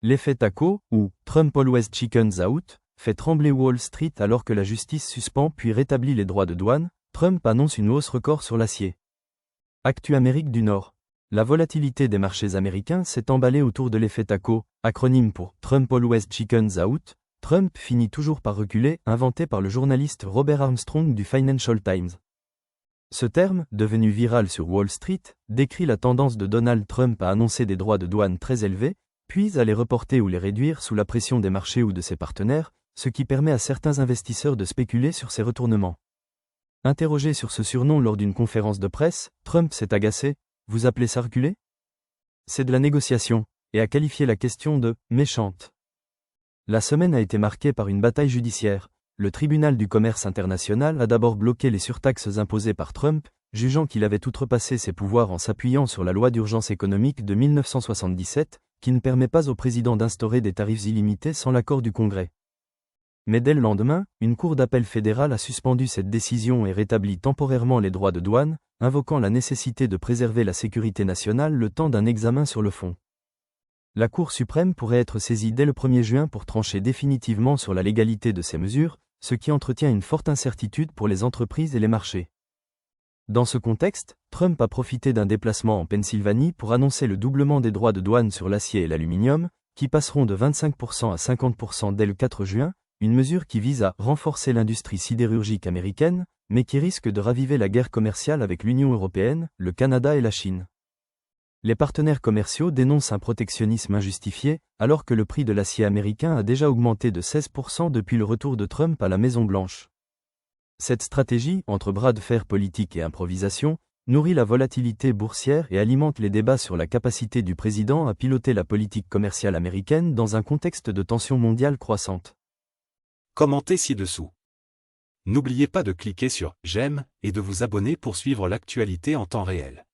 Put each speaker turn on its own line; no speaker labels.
L'effet taco, ou Trump always chickens out, fait trembler Wall Street alors que la justice suspend puis rétablit les droits de douane. Trump annonce une hausse record sur l'acier. Actu Amérique du Nord. La volatilité des marchés américains s'est emballée autour de l'effet taco, acronyme pour Trump always chickens out. Trump finit toujours par reculer, inventé par le journaliste Robert Armstrong du Financial Times. Ce terme, devenu viral sur Wall Street, décrit la tendance de Donald Trump à annoncer des droits de douane très élevés, puis à les reporter ou les réduire sous la pression des marchés ou de ses partenaires, ce qui permet à certains investisseurs de spéculer sur ces retournements. Interrogé sur ce surnom lors d'une conférence de presse, Trump s'est agacé. « Vous appelez ça reculer ? C'est de la négociation », et a qualifié la question de « méchante ». La semaine a été marquée par une bataille judiciaire. Le tribunal du commerce international a d'abord bloqué les surtaxes imposées par Trump, jugeant qu'il avait outrepassé ses pouvoirs en s'appuyant sur la loi d'urgence économique de 1977, qui ne permet pas au président d'instaurer des tarifs illimités sans l'accord du Congrès. Mais dès le lendemain, une cour d'appel fédérale a suspendu cette décision et rétabli temporairement les droits de douane, invoquant la nécessité de préserver la sécurité nationale le temps d'un examen sur le fond. La Cour suprême pourrait être saisie dès le 1er juin pour trancher définitivement sur la légalité de ces mesures, ce qui entretient une forte incertitude pour les entreprises et les marchés. Dans ce contexte, Trump a profité d'un déplacement en Pennsylvanie pour annoncer le doublement des droits de douane sur l'acier et l'aluminium, qui passeront de 25% à 50% dès le 4 juin, une mesure qui vise à renforcer l'industrie sidérurgique américaine, mais qui risque de raviver la guerre commerciale avec l'Union européenne, le Canada et la Chine. Les partenaires commerciaux dénoncent un protectionnisme injustifié, alors que le prix de l'acier américain a déjà augmenté de 16% depuis le retour de Trump à la Maison-Blanche. Cette stratégie, entre bras de fer politique et improvisation, nourrit la volatilité boursière et alimente les débats sur la capacité du président à piloter la politique commerciale américaine dans un contexte de tensions mondiales croissantes.
Commentez ci-dessous. N'oubliez pas de cliquer sur « J'aime » et de vous abonner pour suivre l'actualité en temps réel.